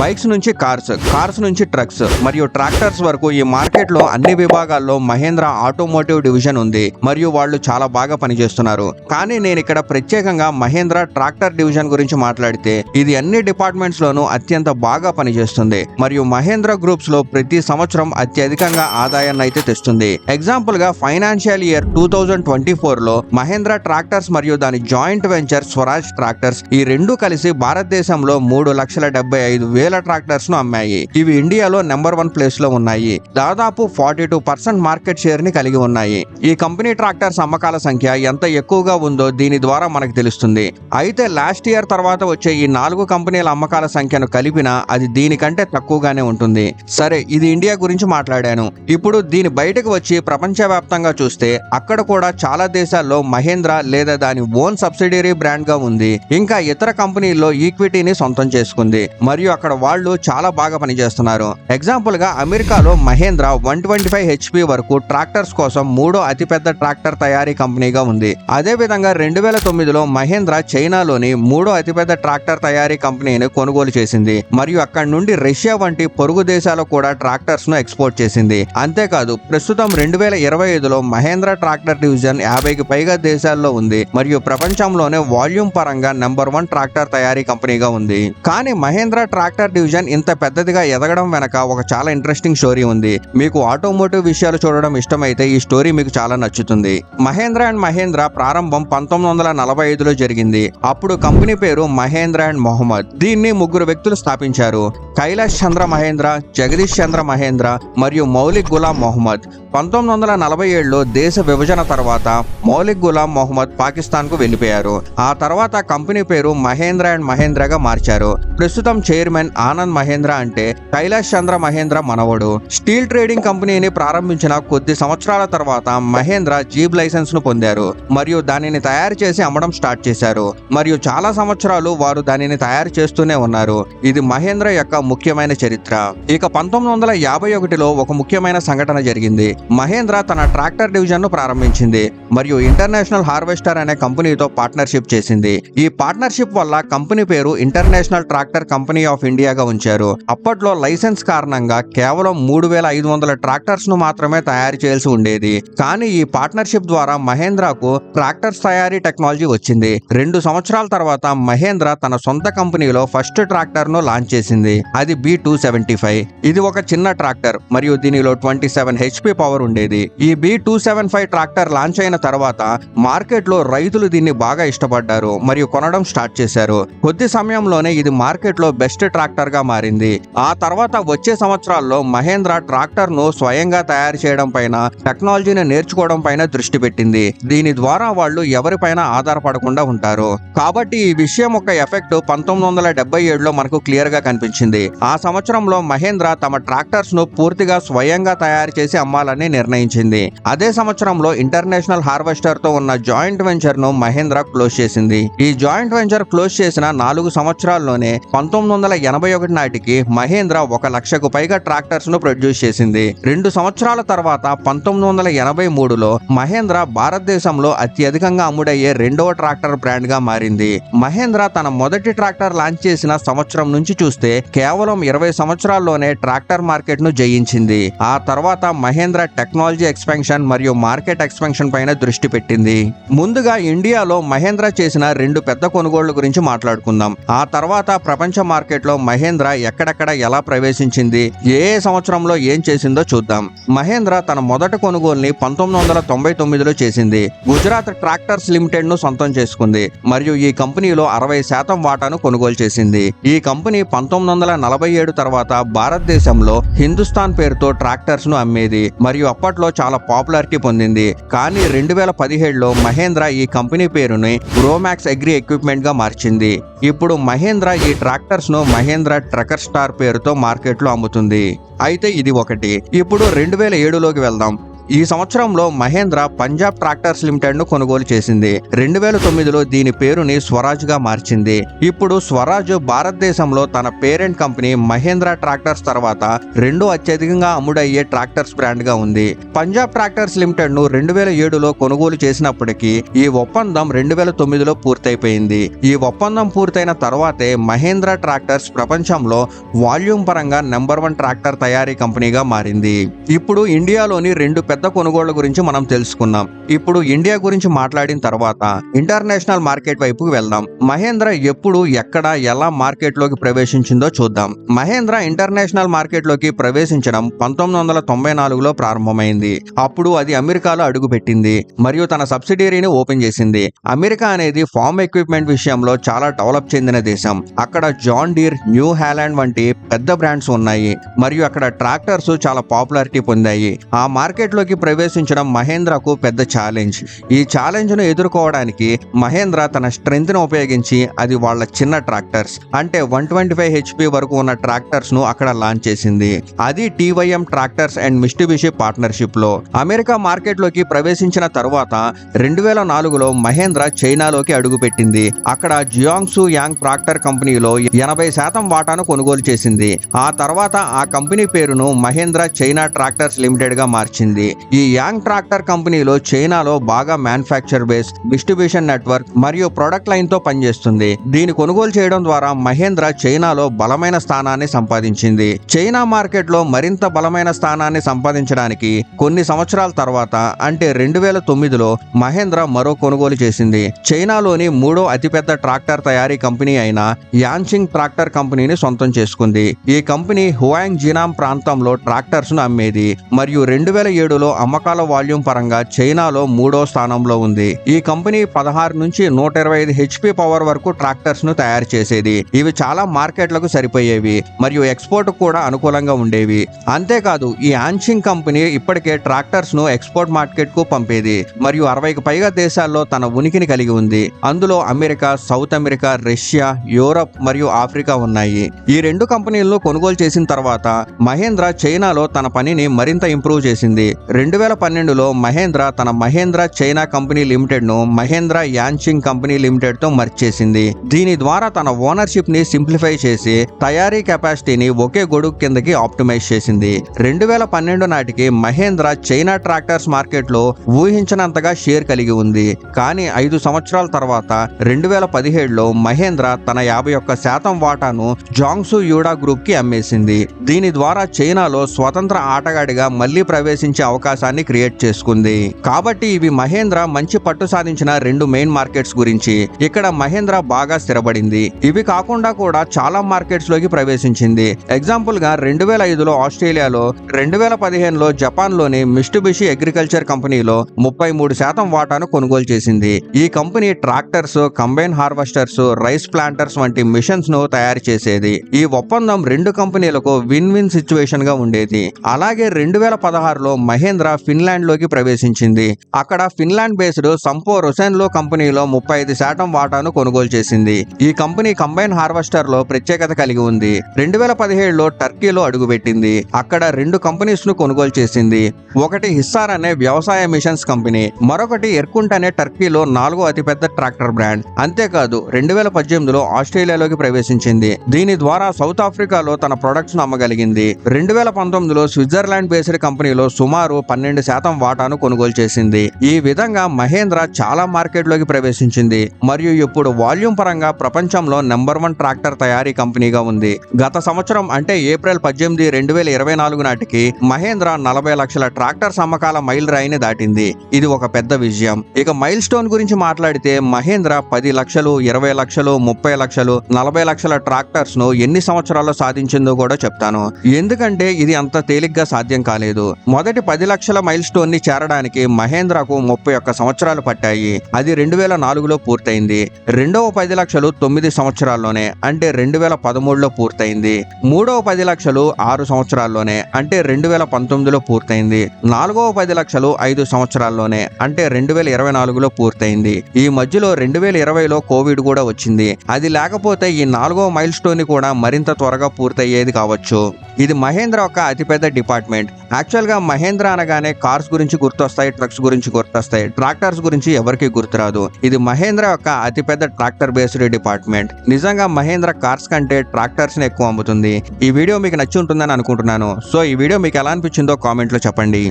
Bikes నుంచి cars నుంచి trucks మరియు ట్రాక్టర్స్ వరకు ఈ మార్కెట్ లో అన్ని విభాగాల్లో మహేంద్ర ఆటోమోటివ్ డివిజన్ ఉంది మరియు వాళ్ళు చాలా బాగా పనిచేస్తున్నారు. కానీ నేను ఇక్కడ ప్రత్యేకంగా మహేంద్ర ట్రాక్టర్ డివిజన్ గురించి మాట్లాడితే ఇది అన్ని డిపార్ట్మెంట్స్ లోనూ అత్యంత బాగా పనిచేస్తుంది మరియు మహేంద్ర గ్రూప్స్ లో ప్రతి సంవత్సరం అత్యధికంగా ఆదాయాన్ని అయితే తెస్తుంది. ఎగ్జాంపుల్ గా ఫైనాన్షియల్ ఇయర్ 2024 లో మహేంద్ర ట్రాక్టర్స్ మరియు దాని జాయింట్ వెంచర్ స్వరాజ్ ట్రాక్టర్స్ ఈ రెండు కలిసి భారతదేశంలో 3,75,000 ట్రాక్టర్స్ ను అమ్మాయి. ఇవి ఇండియాలో నెంబర్ 1 ప్లేస్ లో ఉన్నాయి. దాదాపు 42% మార్కెట్ షేర్ ని కలిగి ఉన్నాయి. ఈ కంపెనీ ట్రాక్టర్స్ అమ్మకాల సంఖ్య ఎంత ఎక్కువగా ఉందో దీని ద్వారా మనకు తెలుస్తుంది. అయితే లాస్ట్ ఇయర్ తర్వాత వచ్చే ఈ 4 కంపెనీల అమ్మకాల సంఖ్యను కలిపినా అది దీనికంటే తక్కువగానే ఉంటుంది. సరే, ఇది ఇండియా గురించి మాట్లాడాను. ఇప్పుడు దీని బయటకు వచ్చి ప్రపంచవ్యాప్తంగా చూస్తే అక్కడ కూడా చాలా దేశాల్లో మహేంద్ర లేదా దాని ఓన్ సబ్సిడరీ బ్రాండ్ గా ఉంది. ఇంకా ఇతర కంపెనీల్లో ఈక్విటీని సొంతం చేసుకుంది మరియు అక్కడ వాళ్ళు చాలా బాగా పనిచేస్తున్నారు. ఎగ్జాంపుల్ గా అమెరికాలో మహేంద్ర 125 HP వరకు ట్రాక్టర్స్ కోసం 3వ అతిపెద్ద ట్రాక్టర్ తయారీ కంపెనీగా ఉంది. అదే విధంగా 2009లో మహేంద్ర చైనాలోని 3వ అతిపెద్ద ట్రాక్టర్ తయారీ కంపెనీని కొనుగోలు చేసింది మరియు అక్కడి నుండి రష్యా వంటి పొరుగు దేశాలకు కూడా ట్రాక్టర్స్ ను ఎక్స్పోర్ట్ చేసింది. అంతేకాదు ప్రస్తుతం 2025లో మహేంద్ర ట్రాక్టర్ డివిజన్ 50కి పైగా దేశాల్లో ఉంది మరియు ప్రపంచంలోనే వాల్యూమ్ పరంగా నెంబర్ 1 ట్రాక్టర్ తయారీ కంపెనీగా ఉంది. కానీ మహేంద్ర ట్రాక్టర్ డివిజన్ ఇంత పెద్దదిగా ఎదగడం వెనక ఒక చాలా ఇంట్రెస్టింగ్ స్టోరీ ఉంది. మీకు ఆటోమోటివ్ విషయాలు చూడడం ఇష్టమైతే ఈ స్టోరీ మీకు చాలా నచ్చుతుంది. మహేంద్ర అండ్ మహేంద్ర ప్రారంభం 1945లో జరిగింది. అప్పుడు కంపెనీ పేరు మహేంద్ర అండ్ మొహమ్మద్. దీన్ని 3 వ్యక్తులు స్థాపించారు. కైలాష్ చంద్ర మహేంద్ర, జగదీష్ చంద్ర మహేంద్ర మరియు మౌలిక్ గులాం మొహమ్మద్. 1947లో దేశ విభజన తర్వాత మౌలిక్ గులాం మొహమ్మద్ పాకిస్తాన్ కు వెళ్లిపోయారు. ఆ తర్వాత కంపెనీ పేరు మహేంద్ర అండ్ మహేంద్రగా మార్చారు. ప్రస్తుతం చైర్మన్ ఆనంద్ మహేంద్ర అంటే కైలాష్ చంద్ర మహేంద్ర మనవడు. స్టీల్ ట్రేడింగ్ కంపెనీని ప్రారంభించిన కొద్ది సంవత్సరాల తర్వాత మహేంద్ర జీప్ లైసెన్స్ ను పొందారు మరియు దానిని తయారు చేసి అమ్మడం స్టార్ట్ చేశారు మరియు చాలా సంవత్సరాలు వారు దానిని తయారు చేస్తూనే ఉన్నారు. ఇది మహేంద్ర యొక్క ముఖ్యమైన చరిత్ర. ఇక 1951లో ఒక ముఖ్యమైన సంఘటన జరిగింది. మహేంద్ర తన ట్రాక్టర్ డివిజన్ ను ప్రారంభించింది మరియు ఇంటర్నేషనల్ హార్వెస్టర్ అనే కంపెనీతో పార్ట్నర్షిప్ చేసింది. ఈ పార్ట్నర్షిప్ వల్ల కంపెనీ పేరు ఇంటర్నేషనల్ ట్రాక్టర్ కంపెనీ ఆఫ్ ఇండియాగా ఉంచారు. అప్పట్లో లైసెన్స్ కారణంగా కేవలం 3,500 ట్రాక్టర్స్ ను మాత్రమే తయారు చేయాల్సి ఉండేది. కానీ ఈ పార్ట్నర్షిప్ ద్వారా మహేంద్రకు ట్రాక్టర్స్ తయారీ టెక్నాలజీ వచ్చింది. 2 సంవత్సరాల తర్వాత మహేంద్ర తన సొంత కంపెనీలో ఫస్ట్ ట్రాక్టర్ ను లాంచ్ చేసింది. అది B275. ఇది ఒక చిన్న ట్రాక్టర్ మరియు దీనిలో 27 HP పవర్ ఉండేది. ఈ B275 ట్రాక్టర్ లాంచ్ అయిన తర్వాత మార్కెట్ లో రైతులు దీన్ని బాగా ఇష్టపడ్డారు మరియు కొనడం స్టార్ట్ చేశారు. కొద్ది సమయంలోనే ఇది మార్కెట్ లో బెస్ట్ ట్రాక్టర్ గా మారింది. ఆ తర్వాత వచ్చే సంవత్సరాల్లో మహేంద్ర ట్రాక్టర్ ను స్వయంగా తయారు చేయడం పైన, టెక్నాలజీని నేర్చుకోవడం పైన దృష్టి పెట్టింది. దీని ద్వారా వాళ్ళు ఎవరిపైన ఆధారపడకుండా ఉంటారు. కాబట్టి ఈ విషయం యొక్క ఎఫెక్ట్ 1977లో మనకు క్లియర్ గా కనిపించింది. ఆ సంవత్సరంలో మహేంద్ర తమ ట్రాక్టర్స్ ను పూర్తిగా స్వయంగా తయారు చేసి అమ్మాలని నిర్ణయించింది. అదే సంవత్సరంలో ఇంటర్నేషనల్ హార్వెస్టర్ తో ఉన్న జాయింట్ వెంచర్ ను మహేంద్ర క్లోజ్ చేసింది. ఈ జాయింట్ వెంచర్ క్లోజ్ చేసిన 4 సంవత్సరాల్లోనే 1981 నాటికి మహేంద్ర 1,00,000కు పైగా ట్రాక్టర్స్ ను ప్రొడ్యూస్ చేసింది. 2 సంవత్సరాల తర్వాత 1983లో మహేంద్ర భారతదేశంలో అత్యధికంగా అమ్ముడయ్యే 2వ ట్రాక్టర్ బ్రాండ్ గా మారింది. మహేంద్ర తన మొదటి ట్రాక్టర్ లాంచ్ చేసిన సంవత్సరం నుంచి చూస్తే కేవలం 20 సంవత్సరాల్లోనే ట్రాక్టర్ మార్కెట్ ను జయించింది. ఆ తర్వాత మహేంద్ర టెక్నాలజీ ఎక్స్పాన్షన్ మరియు మార్కెట్ ఎక్స్పాన్షన్ పైన దృష్టి పెట్టింది. ముందుగా ఇండియాలో మహేంద్ర చేసిన 2 పెద్ద కొనుగోళ్ల గురించి మాట్లాడుకుందాం. ఆ తర్వాత ప్రపంచ మార్కెట్ లో మహేంద్ర ఎక్కడెక్కడ ఎలా ప్రవేశించింది, ఏ సంవత్సరంలో ఏం చేసిందో చూద్దాం. మహేంద్ర తన మొదటి కొనుగోలుని 1999లో చేసింది. గుజరాత్ ట్రాక్టర్స్ లిమిటెడ్ ను సొంతం చేసుకుంది మరియు ఈ కంపెనీలో 60% వాటాను కొనుగోలు చేసింది. ఈ కంపెనీ 1947 తర్వాత భారతదేశంలో హిందుస్థాన్ పేరుతో ట్రాక్టర్స్ ను అమ్మేది మరియు అప్పట్లో చాలా పాపులారిటీ పొందింది. కానీ 2017లో మహేంద్ర ఈ కంపెనీ పేరుని గ్రోమాక్స్ అగ్రి ఎక్విప్మెంట్ గా మార్చింది. ఇప్పుడు మహేంద్ర ఈ ట్రాక్టర్స్ ను మహేంద్ర ట్రక్కర్ స్టార్ పేరుతో మార్కెట్ లో అమ్ముతుంది. అయితే ఇది ఒకటి. ఇప్పుడు 2007లోకి వెళ్దాం. ఈ సంవత్సరంలో మహేంద్ర పంజాబ్ ట్రాక్టర్స్ లిమిటెడ్ ను కొనుగోలు చేసింది. 2009లో దీని పేరుని స్వరాజ్ గా మార్చింది. ఇప్పుడు స్వరాజ్ భారతదేశంలో తన పేరెంట్ కంపెనీ మహేంద్ర ట్రాక్టర్స్ తర్వాత రెండో అత్యధికంగా అమ్ముడయ్యే ట్రాక్టర్స్ బ్రాండ్ గా ఉంది. పంజాబ్ ట్రాక్టర్స్ లిమిటెడ్ ను 2007లో కొనుగోలు చేసినప్పటికీ ఈ ఒప్పందం 2009లో పూర్తయిపోయింది. ఈ ఒప్పందం పూర్తయిన తర్వాతే మహేంద్ర ట్రాక్టర్స్ ప్రపంచంలో వాల్యూమ్ పరంగా నెంబర్ 1 ట్రాక్టర్ తయారీ కంపెనీగా మారింది. ఇప్పుడు ఇండియాలోని 2 పెద్ద కొనుగోళ్ల గురించి మనం తెలుసుకున్నాం. ఇప్పుడు ఇండియా గురించి మాట్లాడిన తర్వాత ఇంటర్నేషనల్ మార్కెట్ వైపుకి వెళ్దాం. మహేంద్ర ఎప్పుడు, ఎక్కడ, ఎలా మార్కెట్ లోకి ప్రవేశించిందో చూద్దాం. మహేంద్ర ఇంటర్నేషనల్ మార్కెట్ లోకి ప్రవేశించడం 1994లో ప్రారంభమైంది. అప్పుడు అది అమెరికాలో అడుగుపెట్టింది మరియు తన సబ్సిడరీని ఓపెన్ చేసింది. అమెరికా అనేది ఫార్మ్ ఎక్విప్మెంట్ విషయంలో చాలా డెవలప్ చెందిన దేశం. అక్కడ జాన్ డీర్, న్యూ హాలాండ్ వంటి పెద్ద బ్రాండ్స్ ఉన్నాయి మరియు అక్కడ ట్రాక్టర్స్ చాలా పాపులారిటీ పొందాయి. ఆ మార్కెట్ లోకి ప్రవేశించడం మహేంద్రకు పెద్ద ఛాలెంజ్. ఈ ఛాలెంజ్ ను ఎదుర్కోవడానికి మహేంద్ర తన స్ట్రెంగ్త్ ను ఉపయోగించి అది వాళ్ళ చిన్న ట్రాక్టర్స్ అంటే 125 HP వరకు ఉన్న ట్రాక్టర్స్ ను అక్కడ లాంచ్ చేసింది. అది TYM tractors and Mitsubishi partnership లో. అమెరికా మార్కెట్ లోకి ప్రవేశించిన తరువాత 2004లో మహేంద్ర చైనాలోకి అడుగుపెట్టింది. అక్కడ జియాంగ్సు యాంగ్ ట్రాక్టర్ కంపెనీలో 80% వాటాను కొనుగోలు చేసింది. ఆ తర్వాత ఆ కంపెనీ పేరును మహేంద్ర చైనా ట్రాక్టర్స్ లిమిటెడ్ గా మార్చింది. ఈ యాంగ్ ట్రాక్టర్ కంపెనీలో చైనాలో బాగా మ్యానుఫ్యాక్చర్ బేస్, డిస్ట్రిబ్యూషన్ నెట్వర్క్ మరియు ప్రొడక్ట్ లైన్ తో పనిచేస్తుంది. దీని కొనుగోలు చేయడం ద్వారా మహేంద్ర చైనాలో బలమైన స్థానాన్ని సంపాదించింది. చైనా మార్కెట్ లో మరింత బలమైన స్థానాన్ని సంపాదించడానికి కొన్ని సంవత్సరాల తర్వాత అంటే 2009లో మహేంద్ర మరో కొనుగోలు చేసింది. చైనాలోని 3వ అతిపెద్ద ట్రాక్టర్ తయారీ కంపెనీ అయిన యాన్షింగ్ ట్రాక్టర్ కంపెనీని సొంతం చేసుకుంది. ఈ కంపెనీ హుయాంగ్ జీనాం ప్రాంతంలో ట్రాక్టర్స్ ను అమ్మేది మరియు 2007లో అమ్మకాల వాల్యూమ్ పరంగా చైనాలో 3వ స్థానంలో ఉంది. ఈ కంపెనీ 16 నుంచి 125 HP పవర్ వరకు ట్రాక్టర్స్ ను తయారు చేసేది. ఇవి చాలా మార్కెట్లకు సరిపోయేవి మరియు ఎక్స్పోర్ట్ కూడా అనుకూలంగా ఉండేవి. అంతేకాదు ఈ యాన్షింగ్ కంపెనీ ఇప్పటికే ట్రాక్టర్స్ ను ఎక్స్పోర్ట్ మార్కెట్ కు పంపేది మరియు 60కి పైగా దేశాల్లో తన ఉనికిని కలిగి ఉంది. అందులో America, south America, Russia, Europe మరియు ఆఫ్రికా ఉన్నాయి. ఈ 2 కంపెనీలను కొనుగోలు చేసిన తర్వాత మహేంద్ర చైనాలో తన పనిని మరింత ఇంప్రూవ్ చేసింది. 2012లో మహేంద్ర తన మహేంద్ర చైనా కంపెనీ లిమిటెడ్ ను మహేంద్ర యాన్షింగ్ కంపెనీ లిమిటెడ్ తో మర్జ్ చేసింది. దీని ద్వారా తన ఓనర్షిప్ ని సింప్లిఫై చేసి తయారీ కెపాసిటీని ఒకే గొడుగు కిందకి ఆప్టిమైజ్ చేసింది. 2012 నాటికి మహేంద్ర చైనా ట్రాక్టర్స్ మార్కెట్ లో ఊహించినంతగా షేర్ కలిగి ఉంది. కానీ 5 సంవత్సరాల తర్వాత 2017లో మహేంద్ర తన 51% వాటాను జాంగ్సు యూడా గ్రూప్ కి అమ్మేసింది. దీని ద్వారా చైనాలో స్వతంత్ర ఆటగాడిగా మళ్లీ ప్రవేశించే అవకాశాన్ని క్రియేట్ చేసుకుంది. కాబట్టి ఇవి మహేంద్ర మంచి పట్టు సాధించిన 2 మెయిన్ మార్కెట్స్ గురించి. ఇక్కడ మహేంద్ర బాగా స్థిరపడింది. ఇవి కాకుండా కూడా చాలా మార్కెట్స్ లోకి ప్రవేశించింది. ఎగ్జాంపుల్ గా 2005లో ఆస్ట్రేలియాలో, 2015లో జపాన్ లోని మిట్సుబిషి అగ్రికల్చర్ కంపెనీలో 33% వాటాను కొనుగోలు చేసింది. ఈ company tractors, combine harvesters, rice planters వంటి మిషన్స్ ను తయారు చేసేది. ఈ ఒప్పందం 2 కంపెనీలకు విన్ విన్ సిచ్యువేషన్ గా ఉండేది. అలాగే 2016లో మహేంద్ర ఫిన్లాండ్ లోకి ప్రవేశించింది. అక్కడ ఫిన్లాండ్ బేస్డ్ సంపో రొసెన్లో కంపెనీలో 35% వాటాను కొనుగోలు చేసింది. ఈ కంపెనీ కంబైన్ హార్వెస్టర్ లో ప్రత్యేకత కలిగి ఉంది. 2017లో టర్కీలో అడుగుపెట్టింది. అక్కడ 2 కంపెనీస్ ను కొనుగోలు చేసింది. ఒకటి హిస్సార్ అనే వ్యవసాయ మిషన్స్ కంపెనీ, మరొకటి ఎర్కుంట్ అనే టర్కీలో 4వ అతిపెద్ద ట్రాక్టర్ బ్రాండ్. అంతేకాదు 2018లో ఆస్ట్రేలియాలోకి ప్రవేశించింది. దీని ద్వారా సౌత్ ఆఫ్రికాలో తన ప్రొడక్ట్స్ ను అమ్మగలిగింది. 2019లో స్విట్జర్లాండ్ బేస్డ్ కంపెనీలో సుమారు 12% వాటాను కొనుగోలు చేసింది. ఈ విధంగా మహేంద్ర చాలా మార్కెట్ లోకి ప్రవేశించింది మరియు ఇప్పుడు వాల్యూమ్ పరంగా ప్రపంచంలో నెంబర్ 1 ట్రాక్టర్ తయారీ కంపెనీగా ఉంది. గత సంవత్సరం అంటే ఏప్రిల్ 18, 2024 నాటికి మహేంద్ర 40 లక్షల ట్రాక్టర్స్ అమ్మకాల మైల్ రాయిని దాటింది. ఇది ఒక పెద్ద విజయం. ఇక మైల్ స్టోన్ గురించి మాట్లాడితే మహేంద్ర 10 లక్షలు, 20 లక్షలు, 30 లక్షలు, 40 లక్షల ట్రాక్టర్స్ ను ఎన్ని సంవత్సరాల్లో సాధించిందో కూడా చెప్తాను. ఎందుకంటే ఇది అంత తేలిగ్గా సాధ్యం కాలేదు. మొదటి 10 లక్షల మైల్ స్టోన్ ని చేరడానికి మహేంద్రకు 31 సంవత్సరాలు పట్టాయి. అది 2004లో పూర్తయింది. రెండవ 10 లక్షలు 9 సంవత్సరాల్లోనే అంటే 2013లో పూర్తయింది. మూడవ 10 లక్షలు 6 సంవత్సరాల్లోనే అంటే 2019లో పూర్తయింది. నాలుగవ 10 లక్షలు 5 సంవత్సరాల్లోనే అంటే 2024లో పూర్తయింది. ఈ మధ్యలో 2020లో కోవిడ్ కూడా వచ్చింది. అది లేకపోతే ఈ 4వ మైల్ స్టోన్ ని కూడా మరింత త్వరగా పూర్తయ్యేది కావచ్చు. ఇది మహేంద్ర యొక్క అతిపెద్ద డిపార్ట్మెంట్. యాక్చువల్ గా మహేంద్ర అనగానే కార్స్ గురించి గుర్తొస్తాయి, ట్రక్స్ గురించి గుర్తొస్తాయి. ట్రాక్టర్స్ గురించి ఎవరికి గుర్తురాదు. ఇది మహేంద్ర యొక్క అతిపెద్ద ట్రాక్టర్ బేస్డ్ డిపార్ట్మెంట్. నిజంగా మహేంద్ర కార్స్ కంటే ట్రాక్టర్స్ ని ఎక్కువ అమ్ముతుంది. ఈ వీడియో మీకు నచ్చి ఉంటుందని అనుకుంటున్నాను. సో ఈ వీడియో మీకు ఎలా అనిపించిందో కామెంట్ లో చెప్పండి.